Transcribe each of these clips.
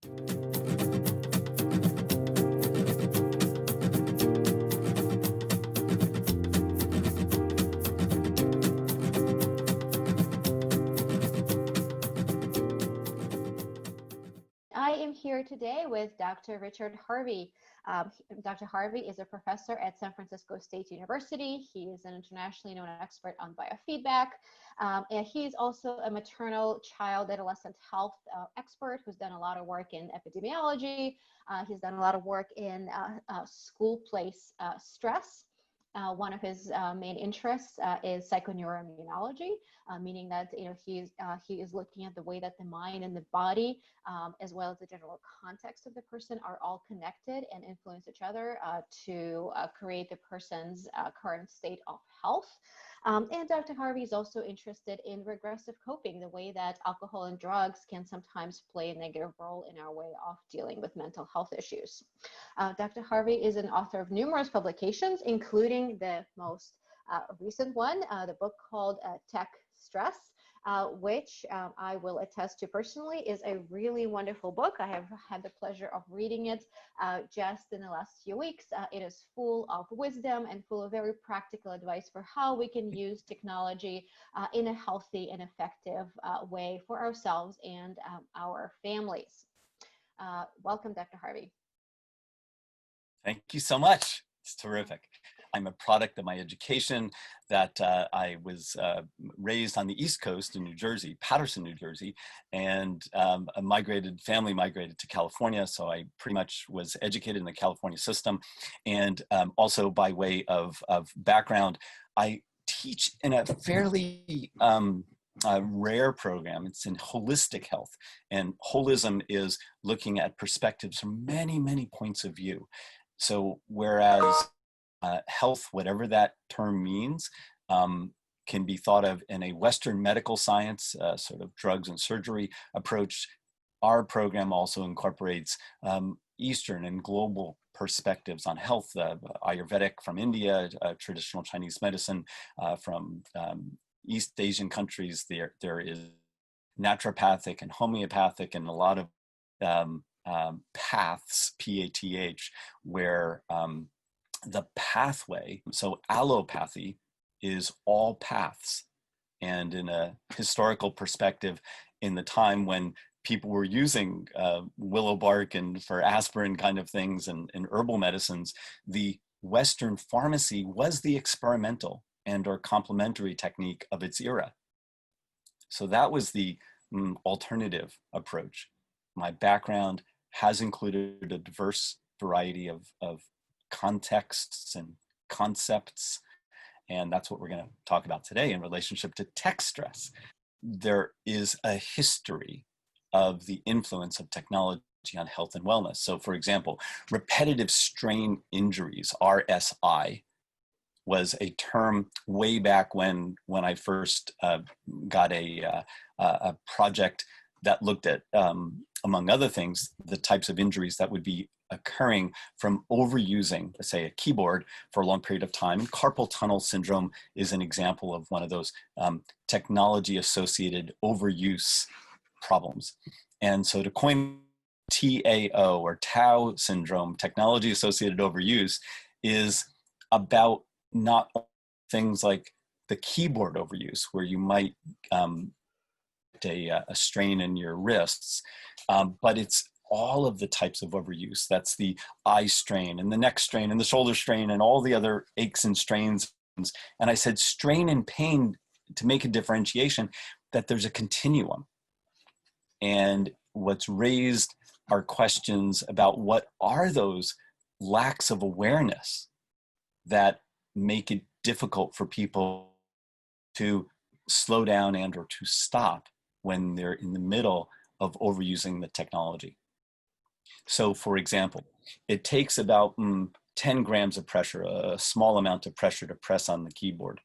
I am here today with Dr. Richard Harvey. Dr. Harvey is a professor at San Francisco State University. He is an internationally known expert on biofeedback, and he is also a maternal child adolescent health expert who's done a lot of work in epidemiology. He's done a lot of work in school place stress. One of his main interests is psychoneuroimmunology, meaning that he is looking at the way that the mind and the body, as well as the general context of the person, are all connected and influence each other to create the person's current state of health. And Dr. Harvey is also interested in regressive coping, the way that alcohol and drugs can sometimes play a negative role in our way of dealing with mental health issues. Dr. Harvey is an author of numerous publications, including the most recent one, the book called TechStress, which I will attest to personally is a really wonderful book. I have had the pleasure of reading it just in the last few weeks. It is full of wisdom and full of very practical advice for how we can use technology in a healthy and effective way for ourselves and our families. Welcome, Dr. Harvey. Thank you so much. It's terrific. I'm a product of my education that I was raised on the East Coast in New Jersey, Paterson, New Jersey, and family migrated to California. So I pretty much was educated in the California system. And also by way of background, I teach in a fairly rare program. It's in holistic health, and holism is looking at perspectives from many, many points of view. So whereas health, whatever that term means, can be thought of in a Western medical science, sort of drugs and surgery approach, our program also incorporates Eastern and global perspectives on health, Ayurvedic from India, traditional Chinese medicine from East Asian countries. There is naturopathic and homeopathic and a lot of paths, P-A-T-H, where the pathway, so allopathy is all paths. And in a historical perspective, in the time when people were using willow bark and for aspirin kind of things and herbal medicines, the Western pharmacy was the experimental and or complementary technique of its era. So that was the alternative approach. My background has included a diverse variety of contexts and concepts, and that's what we're going to talk about today in relationship to TechStress. There is a history of the influence of technology on health and wellness. So for example, repetitive strain injuries, RSI, was a term way back when I first got a project that looked at, among other things, the types of injuries that would be occurring from overusing, let's say, a keyboard for a long period of time. Carpal tunnel syndrome is an example of one of those technology-associated overuse problems. And so to coin TAO, or Tau syndrome, technology-associated overuse, is about not things like the keyboard overuse, where you might a strain in your wrists, but it's all of the types of overuse. That's the eye strain and the neck strain and the shoulder strain and all the other aches and strains. And I said strain and pain to make a differentiation, that there's a continuum. And what's raised are questions about what are those lacks of awareness that make it difficult for people to slow down and or to stop when they're in the middle of overusing the technology. So for example, it takes about 10 grams of pressure, a small amount of pressure, to press on the keyboard.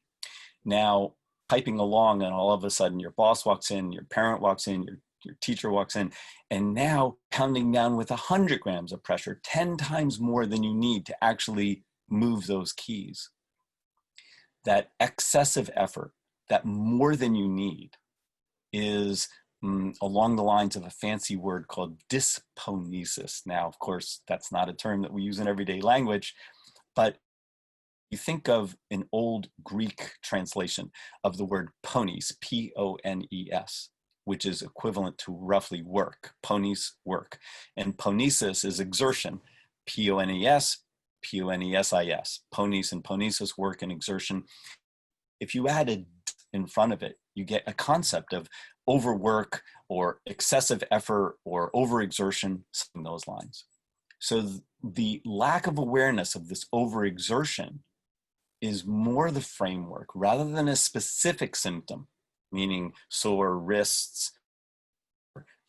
Now, typing along, and all of a sudden your boss walks in, your parent walks in, your teacher walks in, and now pounding down with 100 grams of pressure, 10 times more than you need to actually move those keys. That excessive effort, that more than you need, is along the lines of a fancy word called dysponesis. Now, of course, that's not a term that we use in everyday language, but you think of an old Greek translation of the word ponies, P-O-N-E-S, which is equivalent to roughly work, ponies, work. And ponesis is exertion, P-O-N-E-S, P-O-N-E-S-I-S, ponies and ponesis, work and exertion. If you add a d in front of it, you get a concept of overwork or excessive effort or overexertion, something along those lines. So the lack of awareness of this overexertion is more the framework rather than a specific symptom, meaning sore wrists.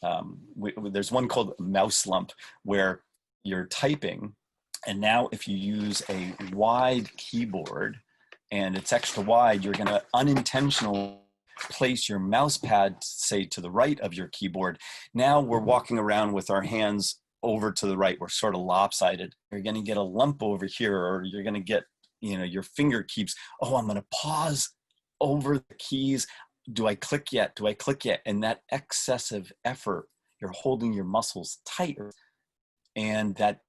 There's one called mouse lump where you're typing, and now if you use a wide keyboard and it's extra wide, you're going to unintentionally place your mouse pad, say, to the right of your keyboard. Now we're walking around with our hands over to the right. We're sort of lopsided. You're going to get a lump over here, or you're going to get, your finger keeps, oh, I'm going to pause over the keys. Do I click yet? Do I click yet? And that excessive effort, you're holding your muscles tighter. And that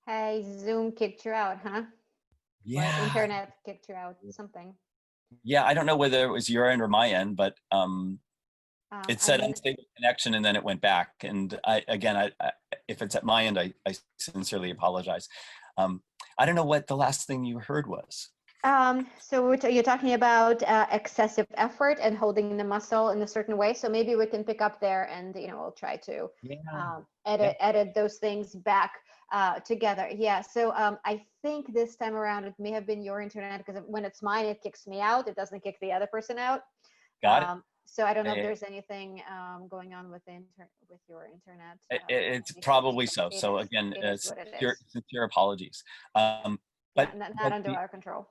Hey, Zoom kicked you out, huh? Or yeah, internet kicked you out, something. yeah. I don't know whether it was your end or my end, but it said unstable connection, and then it went back. And if it's at my end, I sincerely apologize. I don't know what the last thing you heard was. So you're talking about excessive effort and holding the muscle in a certain way. So maybe we can pick up there, and we'll try to edit those things back together. Yeah. So I think this time around it may have been your internet, because when it's mine, it kicks me out. It doesn't kick the other person out. Got it. So I don't know if there's anything going on with your internet. It's probably so. So again, sincere apologies. But not under our control.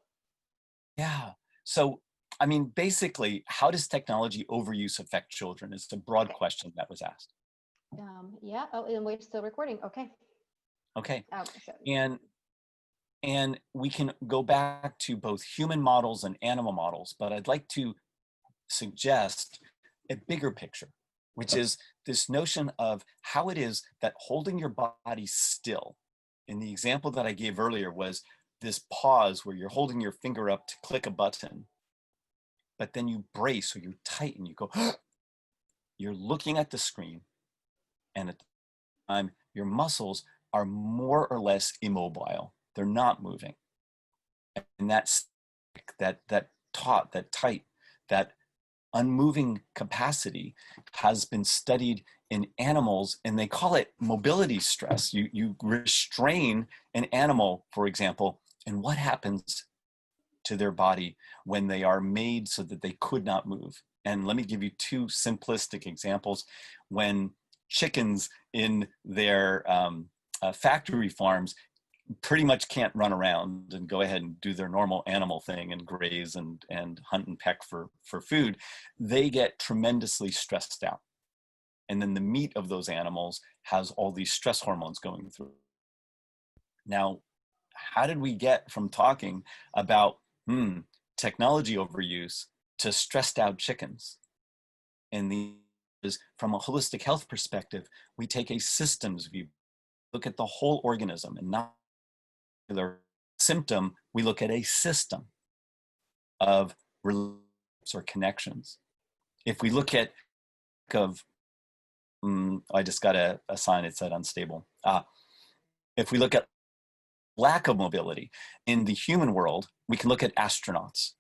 Yeah. So, I mean, basically, how does technology overuse affect children? Is the broad question that was asked. Yeah. Oh, and we're still recording. Okay. Okay. And we can go back to both human models and animal models, but I'd like to suggest a bigger picture, which is this notion of how it is that holding your body still, in the example that I gave earlier, was this pause where you're holding your finger up to click a button, but then you brace or you tighten, you go, you're looking at the screen, and at the time, your muscles are more or less immobile. They're not moving. And that taut, that tight, that unmoving capacity has been studied in animals, and they call it mobility stress. You restrain an animal, for example, and what happens to their body when they are made so that they could not move. And let me give you two simplistic examples. When chickens in their factory farms pretty much can't run around and go ahead and do their normal animal thing and graze and hunt and peck for food, they get tremendously stressed out. And then the meat of those animals has all these stress hormones going through. Now, how did we get from talking about technology overuse to stressed out chickens? And from a holistic health perspective, we take a systems view, look at the whole organism and not the symptom. We look at a system of or connections. If we look at I just got a sign, it said unstable. If we look at lack of mobility in the human world, we can look at astronauts.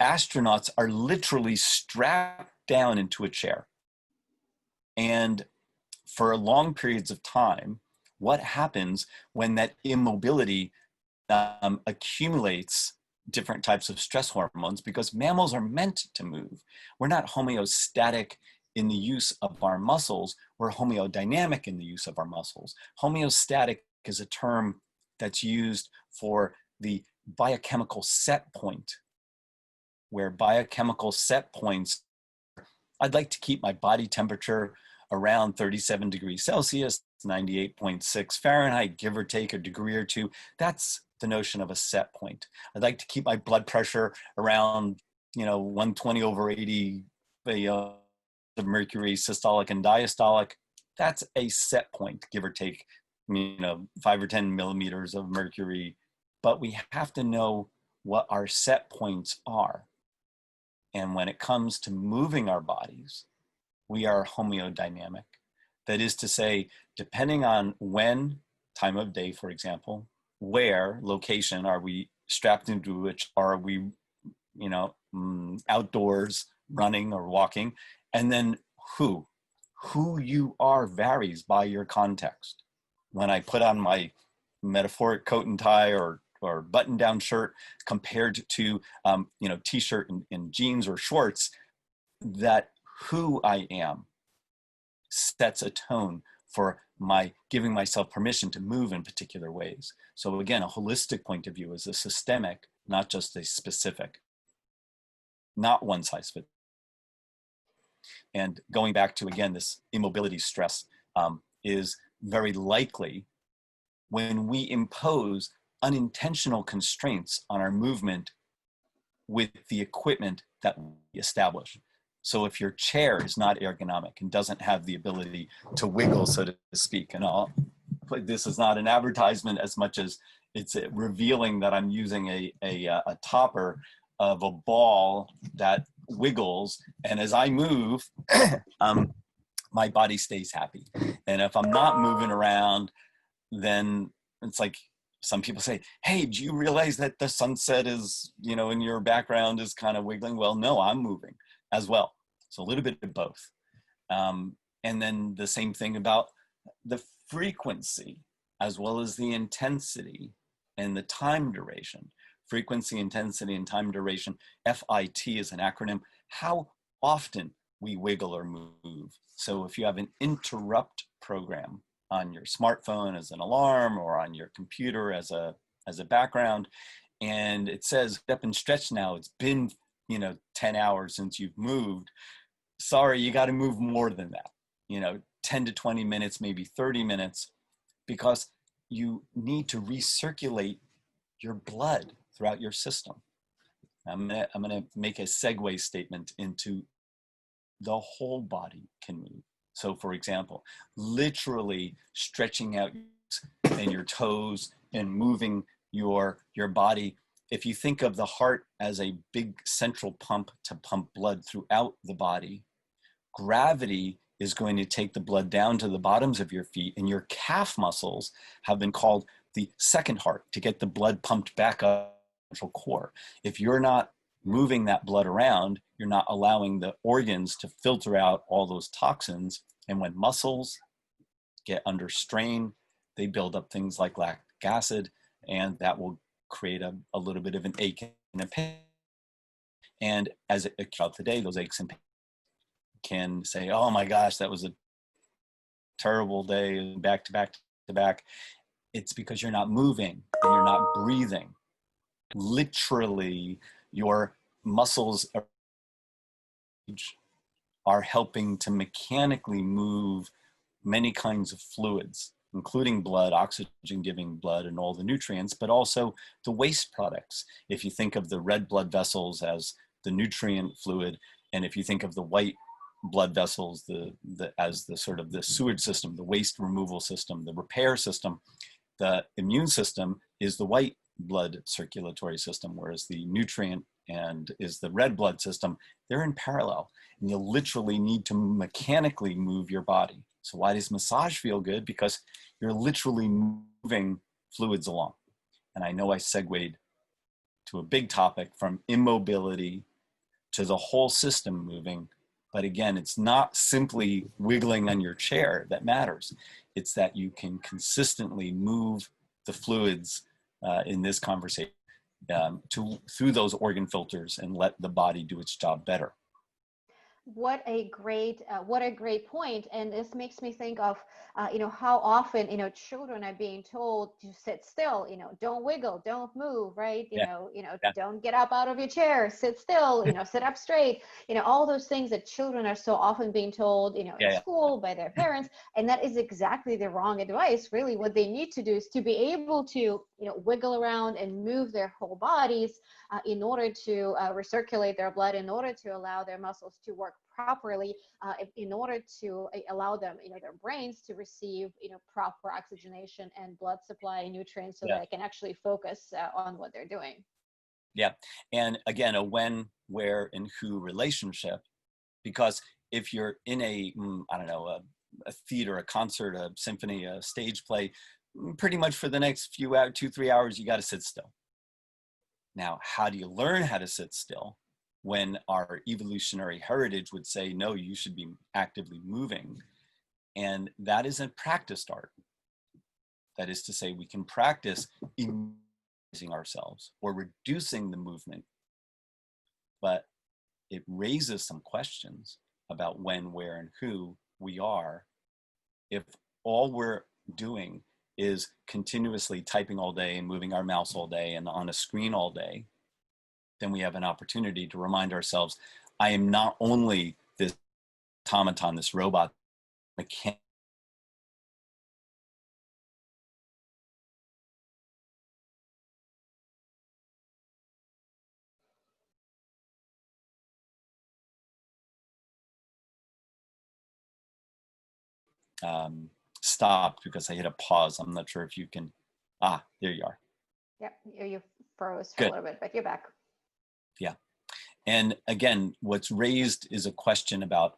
Astronauts are literally strapped down into a chair. And for long periods of time, what happens when that immobility accumulates different types of stress hormones? Because mammals are meant to move. We're not homeostatic in the use of our muscles, we're homeodynamic in the use of our muscles. Homeostatic is a term that's used for the biochemical set point, where biochemical set points, I'd like to keep my body temperature around 37 degrees Celsius, 98.6 Fahrenheit, give or take a degree or two. That's the notion of a set point. I'd like to keep my blood pressure around, 120/80 of mercury, systolic and diastolic. That's a set point, give or take, 5 or 10 millimeters of mercury. But we have to know what our set points are. And when it comes to moving our bodies, we are homeodynamic. That is to say, depending on when, time of day, for example, where, location, are we strapped into it, are we, outdoors running or walking, and then who you are varies by your context. When I put on my metaphoric coat and tie or button-down shirt compared to t-shirt and jeans or shorts, that who I am sets a tone for my giving myself permission to move in particular ways. So again, a holistic point of view is a systemic, not just a specific, not one size fits. And going back to, again, this immobility stress is very likely when we impose unintentional constraints on our movement with the equipment that we establish. So if your chair is not ergonomic and doesn't have the ability to wiggle, so to speak, and all, this is not an advertisement as much as it's revealing that I'm using a topper of a ball that wiggles, and as I move, my body stays happy. And if I'm not moving around, then it's like some people say, hey, do you realize that the sunset is, in your background is kind of wiggling? Well, no, I'm moving as well. So a little bit of both. And then the same thing about the frequency as well as the intensity and the time duration. Frequency, intensity, and time duration. FIT is an acronym. How often we wiggle or move. So if you have an interrupt program on your smartphone as an alarm or on your computer as a background, and it says get up and stretch now, it's been 10 hours since you've moved, sorry, you got to move more than that, 10 to 20 minutes, maybe 30 minutes, because you need to recirculate your blood throughout your system. I'm gonna make a segue statement into the whole body can move. So for example, literally stretching out and your toes and moving your body. If you think of the heart as a big central pump to pump blood throughout the body, gravity is going to take the blood down to the bottoms of your feet, and your calf muscles have been called the second heart to get the blood pumped back up to the central core. If you're not moving that blood around, you're not allowing the organs to filter out all those toxins. And when muscles get under strain, they build up things like lactic acid, and that will create a little bit of an ache and a pain. And as it throughout the day, those aches and pains can say, oh my gosh, that was a terrible day, back to back to back. It's because you're not moving and you're not breathing. Literally, your muscles are helping to mechanically move many kinds of fluids, including blood, oxygen-giving blood and all the nutrients, but also the waste products. If you think of the red blood vessels as the nutrient fluid, and if you think of the white blood vessels as the sort of the sewage system, the waste removal system, the repair system, the immune system is the white blood circulatory system, whereas the nutrient and is the red blood system. They're in parallel, and you literally need to mechanically move your body. So why does massage feel good? Because you're literally moving fluids along. And I know I segued to a big topic from immobility to the whole system moving. But again, it's not simply wiggling on your chair that matters. It's that you can consistently move the fluids in this conversation through those organ filters and let the body do its job better. What a great point. And this makes me think of how often children are being told to sit still, don't wiggle, don't move, right? Yeah. Don't get up out of your chair, sit still, sit up straight, all those things that children are so often being told in school by their parents. And that is exactly the wrong advice. Really, what they need to do is to be able to wiggle around and move their whole bodies in order to recirculate their blood, in order to allow their muscles to work properly, in order to allow them, their brains to receive, proper oxygenation and blood supply nutrients, so that they can actually focus on what they're doing. Yeah, and again, a when, where, and who relationship, because if you're in a theater, a concert, a symphony, a stage play, pretty much for the next few hours, 2-3 hours, you got to sit still. Now, how do you learn how to sit still when our evolutionary heritage would say, no, you should be actively moving? And that is a practiced art. That is to say, we can practice immobilizing ourselves or reducing the movement, but it raises some questions about when, where, and who we are if all we're doing is continuously typing all day and moving our mouse all day and on a screen all day. Then we have an opportunity to remind ourselves, I am not only this automaton, this robot mechanic. Stopped because I hit a pause. I'm not sure if you can. There you are. Yep, you froze for Good. a little bit, but you're back. Yeah. And again, what's raised is a question about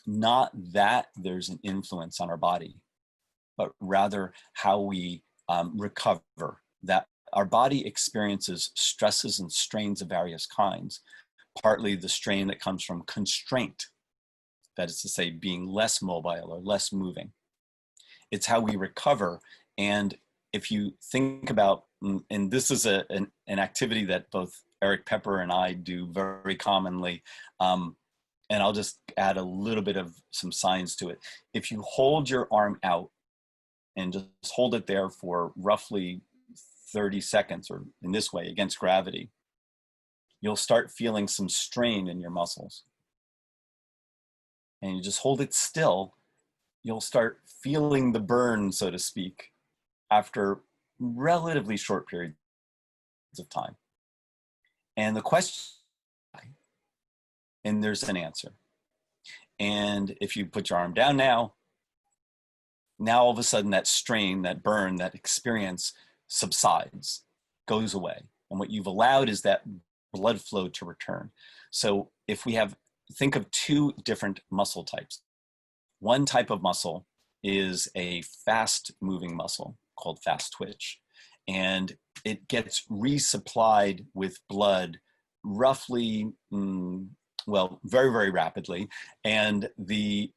not that there's an influence on our body, but rather how we recover. That our body experiences stresses and strains of various kinds, partly the strain that comes from constraint, that is to say, being less mobile or less moving. It's how we recover. And if you think about, and this is an activity that both Erik Peper and I do very commonly, and I'll just add a little bit of some science to it. If you hold your arm out and just hold it there for roughly 30 seconds, or in this way, against gravity, you'll start feeling some strain in your muscles. And you just hold it still, you'll start feeling the burn, so to speak, after relatively short periods of time. And the question, and there's an answer. And if you put your arm down now all of a sudden that strain, that burn, that experience subsides, goes away. And what you've allowed is that blood flow to return. So if we think of two different muscle types. One type of muscle is a fast moving muscle called fast twitch. And it gets resupplied with blood roughly, very, very rapidly. And the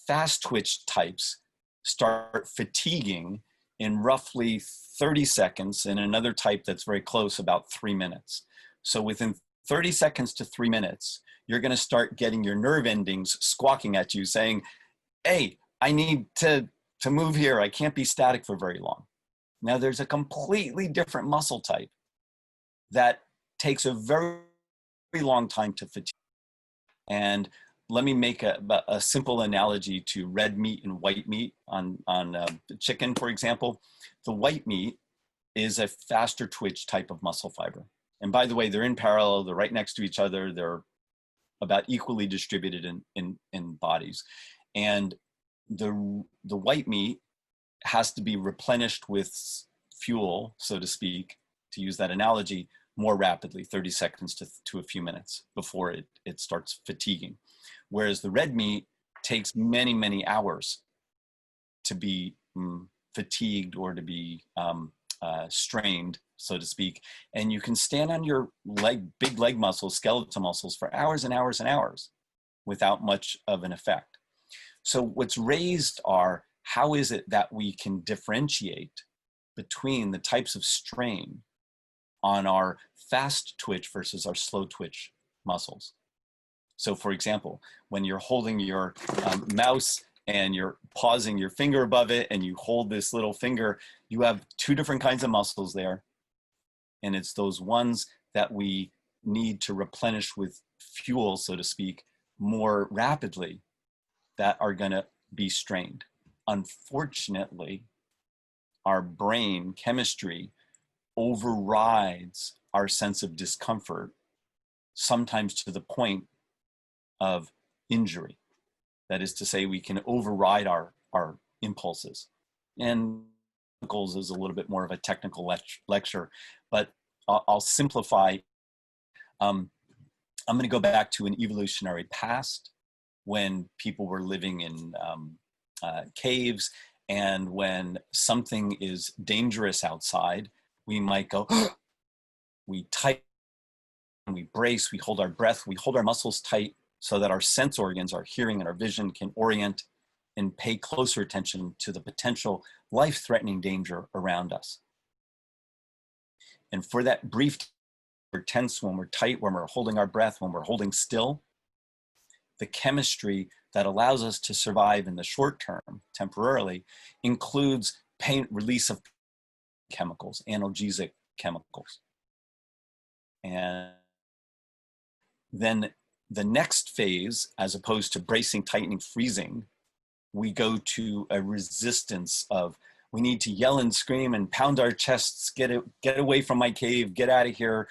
fast twitch types start fatiguing in roughly 30 seconds, and another type that's very close, about 3 minutes. So within 30 seconds to 3 minutes, you're going to start getting your nerve endings squawking at you saying, hey, I need to move here. I can't be static for very long. Now there's a completely different muscle type that takes a very, very long time to fatigue. And let me make a simple analogy to red meat and white meat on chicken, for example. The white meat is a faster twitch type of muscle fiber. And by the way, they're in parallel, they're right next to each other, they're about equally distributed in bodies. And the white meat has to be replenished with fuel, so to speak, to use that analogy, more rapidly, 30 seconds to a few minutes before it starts fatiguing. Whereas the red meat takes many, many hours to be fatigued or to be strained, so to speak. And you can stand on your big leg muscles, skeletal muscles, for hours and hours and hours without much of an effect. So what's raised are, how is it that we can differentiate between the types of strain on our fast twitch versus our slow twitch muscles? So for example, when you're holding your mouse and you're pausing your finger above it and you hold this little finger, you have two different kinds of muscles there. And it's those ones that we need to replenish with fuel, so to speak, more rapidly, that are gonna be strained. Unfortunately, our brain chemistry overrides our sense of discomfort, sometimes to the point of injury. That is to say, we can override our impulses. And chemicals is a little bit more of a technical lecture, but I'll simplify. I'm going to go back to an evolutionary past when people were living in caves, and when something is dangerous outside, we might go, we tighten, we brace, we hold our breath, we hold our muscles tight so that our sense organs, our hearing and our vision, can orient and pay closer attention to the potential life-threatening danger around us. And for that brief, we're tense, when we're tight, when we're holding our breath, when we're holding still, the chemistry that allows us to survive in the short term, temporarily, includes pain, release of chemicals, analgesic chemicals. And then the next phase, as opposed to bracing, tightening, freezing, we go to a resistance of, we need to yell and scream and pound our chests, get away from my cave, get out of here,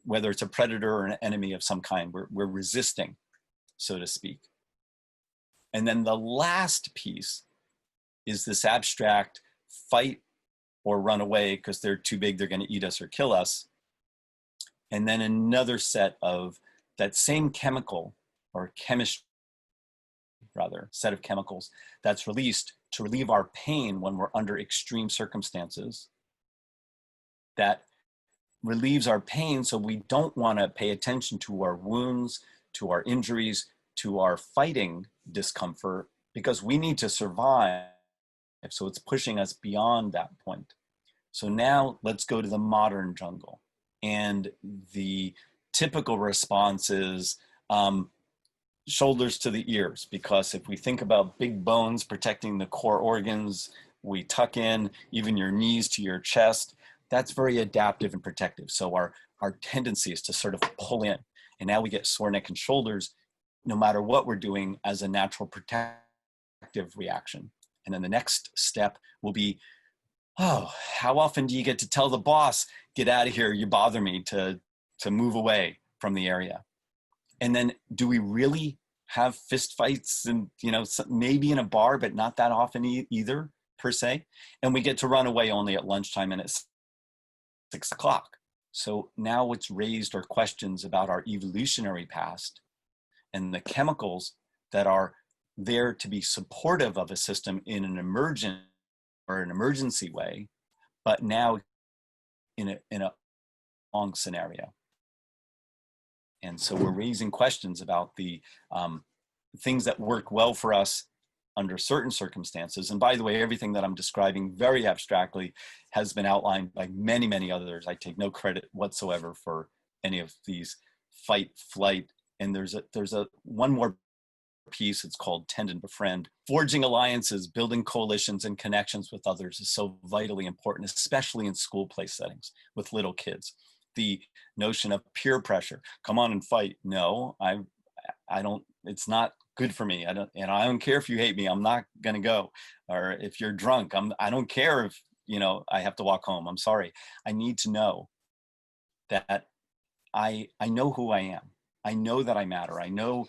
whether it's a predator or an enemy of some kind. We're resisting, so to speak. And then the last piece is this abstract fight or run away because they're too big, they're going to eat us or kill us. And then another set of that same chemical, or chemistry rather, set of chemicals that's released to relieve our pain when we're under extreme circumstances, that relieves our pain so we don't want to pay attention to our wounds, to our injuries, to our fighting discomfort, because we need to survive. So it's pushing us beyond that point. So now let's go to the modern jungle. And the typical response is shoulders to the ears, because if we think about big bones protecting the core organs, we tuck in even your knees to your chest. That's very adaptive and protective. So our tendency is to sort of pull in. And now we get sore neck and shoulders, no matter what we're doing, as a natural protective reaction. And then the next step will be, oh, how often do you get to tell the boss, get out of here, you bother me, to move away from the area? And then do we really have fist fights, and maybe in a bar, but not that often either, per se? And we get to run away only at lunchtime and at 6 o'clock. So now what's raised are questions about our evolutionary past and the chemicals that are there to be supportive of a system in an emergent or an emergency way, but now in a long scenario. And so we're raising questions about the things that work well for us under certain circumstances. And by the way, everything that I'm describing very abstractly has been outlined by many, many others. I take no credit whatsoever for any of these fight, flight. And there's one more piece. It's called Tend and Befriend. Forging alliances, building coalitions and connections with others is so vitally important, especially in school play settings with little kids. The notion of peer pressure, come on and fight. No, I don't, it's not good for me. I don't care if you hate me, I'm not gonna go. Or if you're drunk, I don't care if, I have to walk home. I'm sorry. I need to know that I know who I am. I know that I matter. I know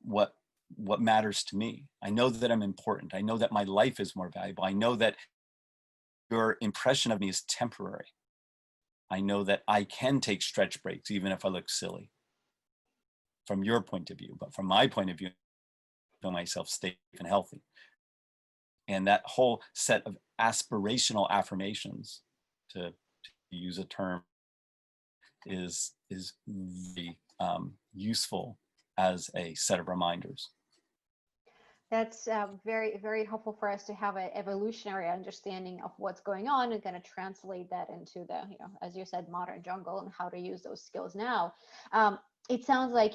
what matters to me. I know that I'm important. I know that my life is more valuable. I know that your impression of me is temporary. I know that I can take stretch breaks, even if I look silly from your point of view, but from my point of view, I feel myself safe and healthy. And that whole set of aspirational affirmations, to use a term, is very useful as a set of reminders. That's very, very helpful for us to have an evolutionary understanding of what's going on and kind of translate that into the, as you said, modern jungle and how to use those skills now. It sounds like,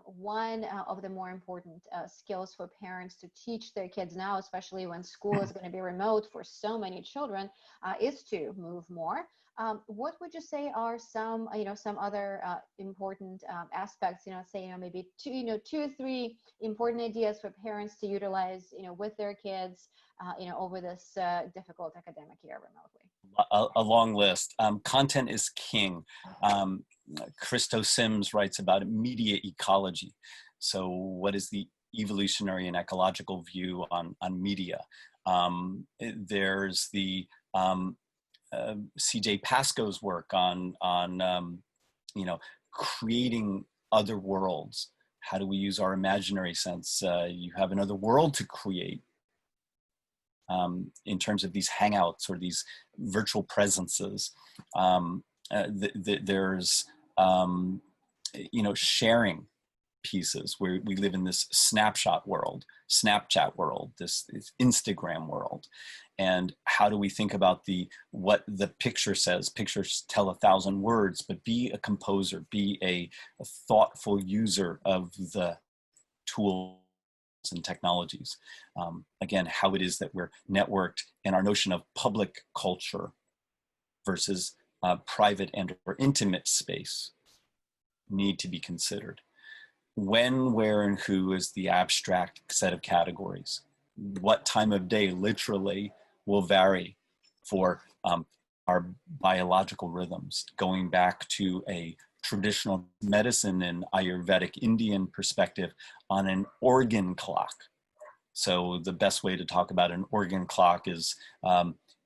one of the more important skills for parents to teach their kids now, especially when school is going to be remote for so many children, is to move more. What would you say are some, some other important aspects, say, maybe two or three important ideas for parents to utilize, with their kids, over this difficult academic year remotely? A long list. Content is king. Christo Sims writes about media ecology. So what is the evolutionary and ecological view on media? There's the CJ Pascoe's work on creating other worlds. How do we use our imaginary sense? You have another world to create in terms of these hangouts or these virtual presences. There's sharing pieces where we live in this Snapchat world, this Instagram world. And how do we think about what the picture says? Pictures tell 1,000 words, but be a composer, be a thoughtful user of the tools and technologies. Again, how it is that we're networked, and our notion of public culture versus private and or intimate space need to be considered. When, where, and who is the abstract set of categories. What time of day literally will vary for our biological rhythms, going back to a traditional medicine and Ayurvedic Indian perspective on an organ clock. So the best way to talk about an organ clock is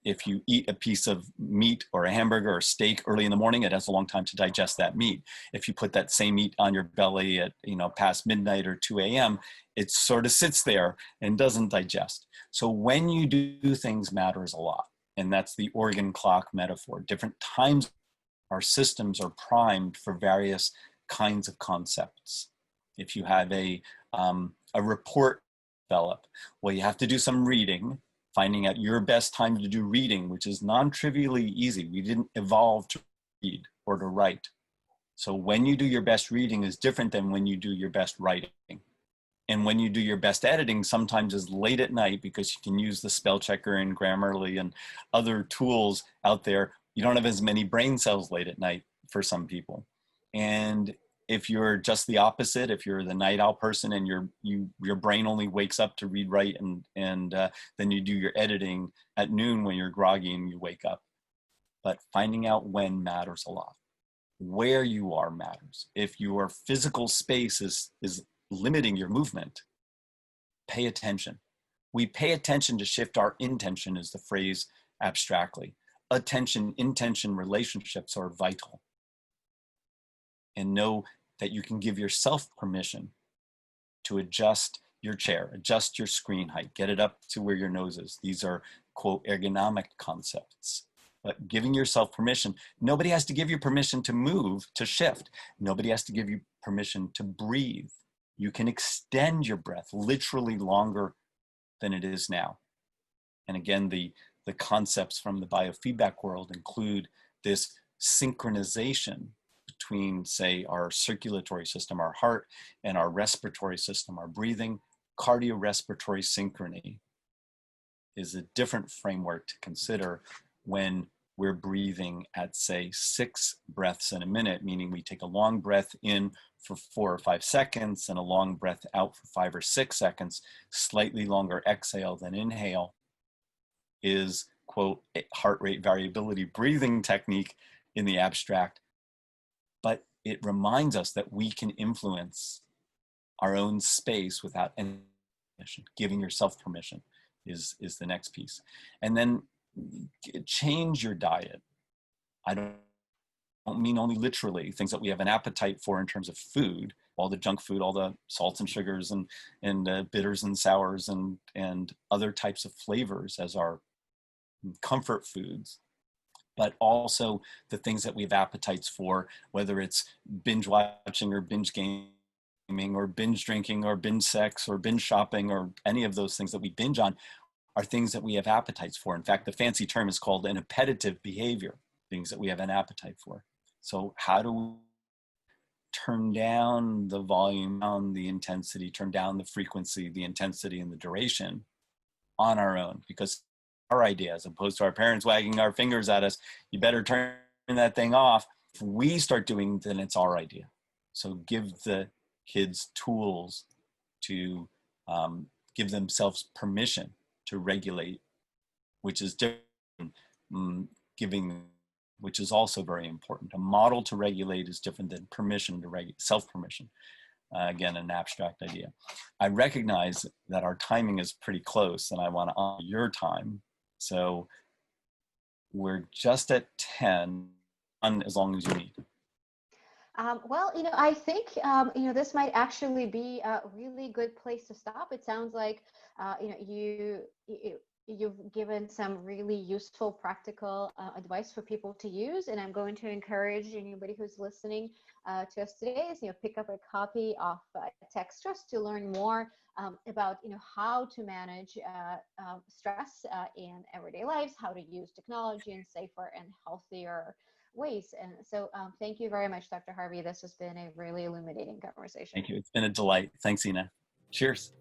if you eat a piece of meat or a hamburger or steak early in the morning, it has a long time to digest that meat. If you put that same meat on your belly at past midnight or 2 a.m., it sort of sits there and doesn't digest. So when you do things matters a lot. And that's the organ clock metaphor. Different times our systems are primed for various kinds of concepts. If you have a report develop, well, you have to do some reading, finding out your best time to do reading, which is non-trivially easy. We didn't evolve to read or to write. So when you do your best reading is different than when you do your best writing. And when you do your best editing, sometimes is late at night, because you can use the spell checker and Grammarly and other tools out there. You don't have as many brain cells late at night for some people. And if you're just the opposite, if you're the night owl person and your brain only wakes up to read, write, and then you do your editing at noon when you're groggy and you wake up. But finding out when matters a lot. Where you are matters. If your physical space is limiting your movement, pay attention. We pay attention to shift our intention, is the phrase abstractly. Attention, intention, relationships are vital. And know that you can give yourself permission to adjust your chair, adjust your screen height, get it up to where your nose is. These are, quote, ergonomic concepts. But giving yourself permission, nobody has to give you permission to move, to shift. Nobody has to give you permission to breathe. You can extend your breath literally longer than it is now. And again, the concepts from the biofeedback world include this synchronization between, say, our circulatory system, our heart, and our respiratory system, our breathing. Cardiorespiratory synchrony is a different framework to consider when we're breathing at, say, 6 breaths in a minute, meaning we take a long breath in for 4 or 5 seconds and a long breath out for 5 or 6 seconds. Slightly longer exhale than inhale is, quote, heart rate variability breathing technique in the abstract. But it reminds us that we can influence our own space without any permission. Giving yourself permission is the next piece. And then change your diet. I don't mean only literally things that we have an appetite for in terms of food, all the junk food, all the salts and sugars and bitters and sours and other types of flavors as our comfort foods, but also the things that we have appetites for, whether it's binge watching or binge gaming or binge drinking or binge sex or binge shopping or any of those things that we binge on are things that we have appetites for. In fact, the fancy term is called an appetitive behavior, things that we have an appetite for. So how do we turn down the volume, down the intensity, turn down the frequency, the intensity, and the duration on our own? Because our idea, as opposed to our parents wagging our fingers at us, you better turn that thing off. If we start doing, then it's our idea. So give the kids tools to give themselves permission to regulate, which is different. Giving, which is also very important. A model to regulate is different than permission to regulate, self-permission. Again, an abstract idea. I recognize that our timing is pretty close and I want to honor your time. So we're just at 10, as long as you need. Well, I think, this might actually be a really good place to stop. It sounds like, you've given some really useful, practical advice for people to use. And I'm going to encourage anybody who's listening to us today is, pick up a copy of TechStress to learn more about, how to manage stress in everyday lives, how to use technology in safer and healthier ways. And so thank you very much, Dr. Harvey. This has been a really illuminating conversation. Thank you. It's been a delight. Thanks, Ina. Cheers.